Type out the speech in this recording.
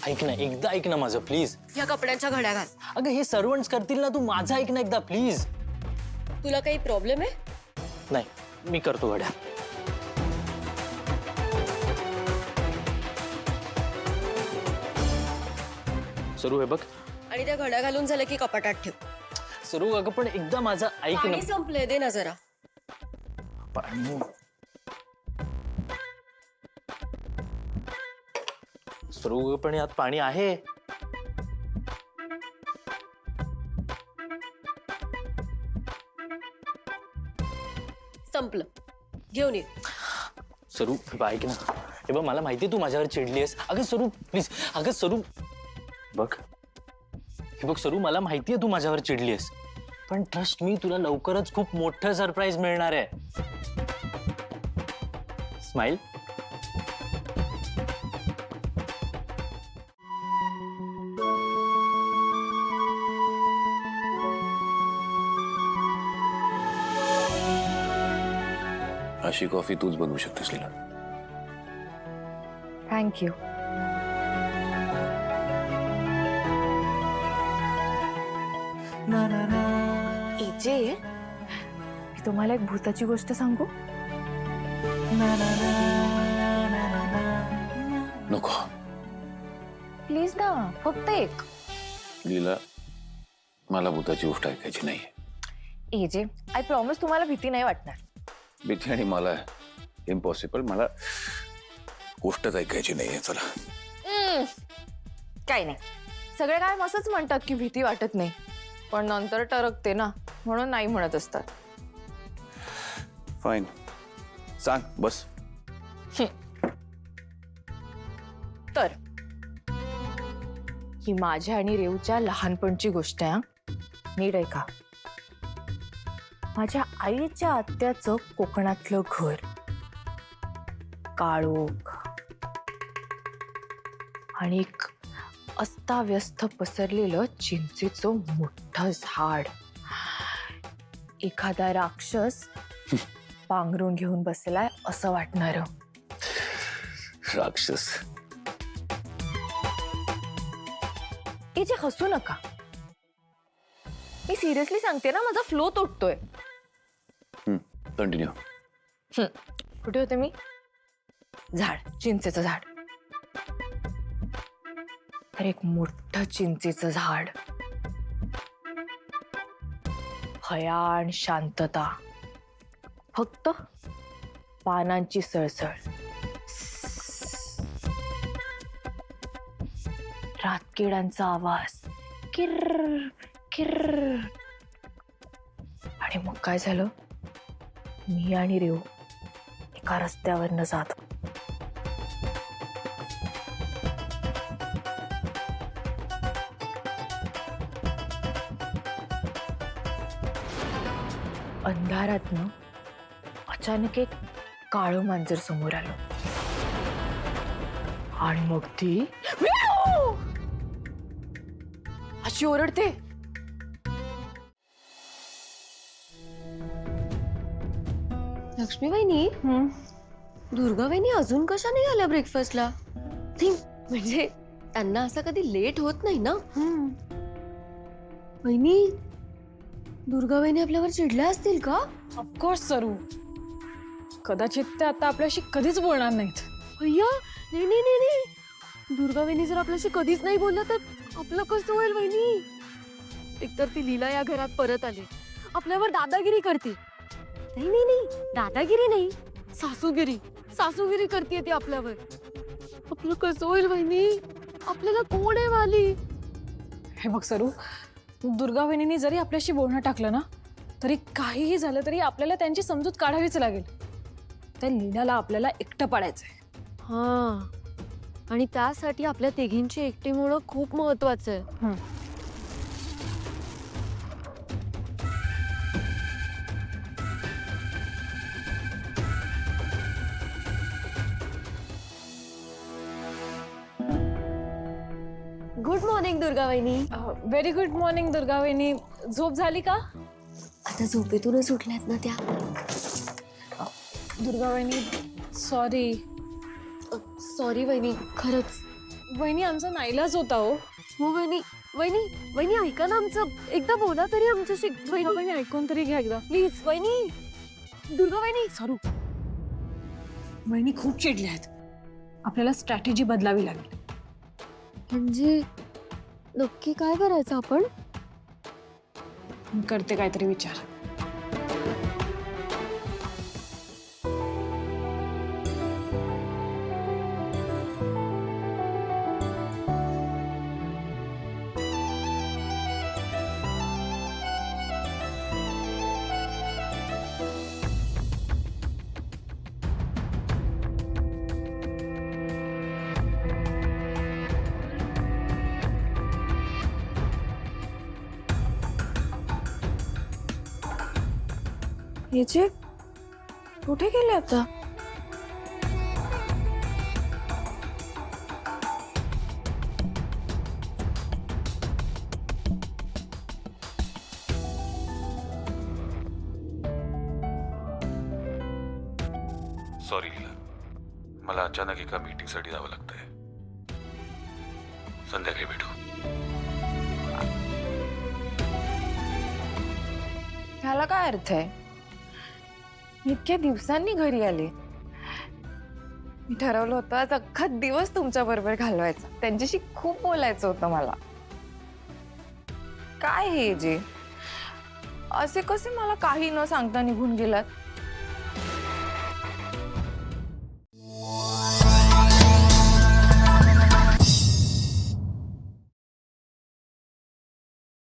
ऐक ना, एकदा ऐक ना माझं प्लीज. या कपड्यांच्या घड्या घाल. अगं हे सर्वंट्स करतील ना, तू माझं ऐक ना एकदा प्लीज. तुला काही प्रॉब्लेम आहे? नाही, मी करतो घड्या. सरू हे बघ. आणि त्या घड्या घालून झालं की कपाटात ठेव. सरू अगं पण एकदा माझं ऐक ना. पाणी संपलंय, दे ना जरा. पाणी. सरू पण यात पाणी आहे. संपलं, घेऊन ये. सरू हे बघ, ऐक ना. हे बघ मला माहिती तू माझ्यावर चिडलीस. अगं सरू प्लीज. अगं सरू बघ. हे बघ सरू, मला माहितीये तू माझ्यावर चिडलीस, पण ट्रस्ट मी, तुला लवकरच खूप मोठं सरप्राईज मिळणार आहे. स्माइल. अशी कॉफी तूच बनवू शकतेस लीला. थँक्यू. एजे, मी तुम्हाला एक भूताची गोष्ट सांगू? नको प्लीज ना, फक्त एक. लीला, मला भूताची गोष्ट ऐकायची नाही. एजे, आय प्रॉमिस तुम्हाला भीती नाही वाटणार. भीती आणि मला इम्पॉसिबल. मला गोष्टच ऐकायची नाहीये. चला. काही नाही, सगळे काय असंच म्हणतात की भीती वाटत नाही, पण नंतर टरकते ना, म्हणून नाही म्हणत असतात. फाईन, सांग बस. तर ही माझ्या आणि रेवच्या लहानपणची गोष्ट आहे. नीट ऐका. माझ्या आईच्या आत्याचं कोकणातलं घर, काळोख आणि एक अस्ताव्यस्त पसरलेलं चिंचेचं मोठं झाड. एखादा राक्षस पांघरून घेऊन बसलाय असं वाटणार. राक्षस? जे हसू नका, मी सिरियसली सांगते ना, माझा फ्लो तुटतोय. कंटिन्यू. कुठे होते मी? झाड, चिंचेचं झाड. तर एक मोठं चिंचेचं झाड, भयान शांतता, फक्त पानांची सळसळ, रातकिड्यांचा आवाज, किर्र किर्र. आणि मग काय झालं, मी आणि रेव एका रस्त्यावरनं जात. अंधारातनं अचानक एक काळं मांजर समोर आलं आणि मग ती अशी ओरडते. लक्ष्मी वहिनी, दुर्गा वहिनी अजून कशा नाही आल्या ब्रेकफास्टला? नाही म्हणजे त्यांना असं कधी लेट होत नाही ना. वहिनी, दुर्गा वहिनी आपल्यावर चिडल्या असतील का? ऑफकोर्स सरू, कदाचित ते आता आपल्याशी कधीच बोलणार नाहीत. भैया, नाही नाही नाही नाही, दुर्गा वहिनी जर आपल्याशी कधीच नाही बोललं तर आपलं कसं होईल वहिनी? एकतर ती लीला या घरात परत आली, आपल्यावर दादागिरी करते. नाही नाही नाही, दादागिरी नाही, सासूगिरी सासूगिरी करते ती आपल्यावर. आपलं कसं होईल वहिनी? आपल्याला कोण आहे वाली? हे बघ सरू, दुर्गा वहिनींनी जरी आपल्याशी बोलणं टाकलं ना, तरी काहीही झालं तरी आपल्याला त्यांची समजूत काढावीच लागेल. त्या लीलाला आपल्याला एकटं पाडायचंय. हा, आणि त्यासाठी आपल्या तिघींची एकटीमुळं खूप महत्वाचं आहे. गुड मॉर्निंग दुर्गा वहिनी. व्हेरी गुड मॉर्निंग दुर्गा वहिनी. झोप झाली का? आता झोपेतूनच उठल्यात ना त्या. दुर्गा वहिनी सॉरी. सॉरी वहिनी, खरंच वहिनी आमचा नाईलाज होता हो. हो वहिनी, वहिनी वहिनी ऐका ना आमचं, एकदा बोला तरी आमच्याशी. वहिनी ऐकून तरी घ्या एकदा. प्लीज वहिनी, दुर्गा वहिनी. सरू, वहिनी खूप चिडल्या आहेत. आपल्याला स्ट्रॅटेजी बदलावी लागेल. म्हणजे नक्की काय करायचं आपण? मी करते काहीतरी विचार. याचे कुठे गेले आता? सॉरी लीला, मला अचानक एका मीटिंगसाठी जावं लागतंय. संध्याकाळी भेटू. ह्याला काय अर्थ आहे? इतक्या दिवसांनी घरी आले. मी ठरवलं होतं आज अख्खा दिवस तुमच्या बरोबर घालवायचा. त्यांच्याशी खूप बोलायचं होतं मला. काय हे जे असे कसे मला काही न सांगता निघून गेलात?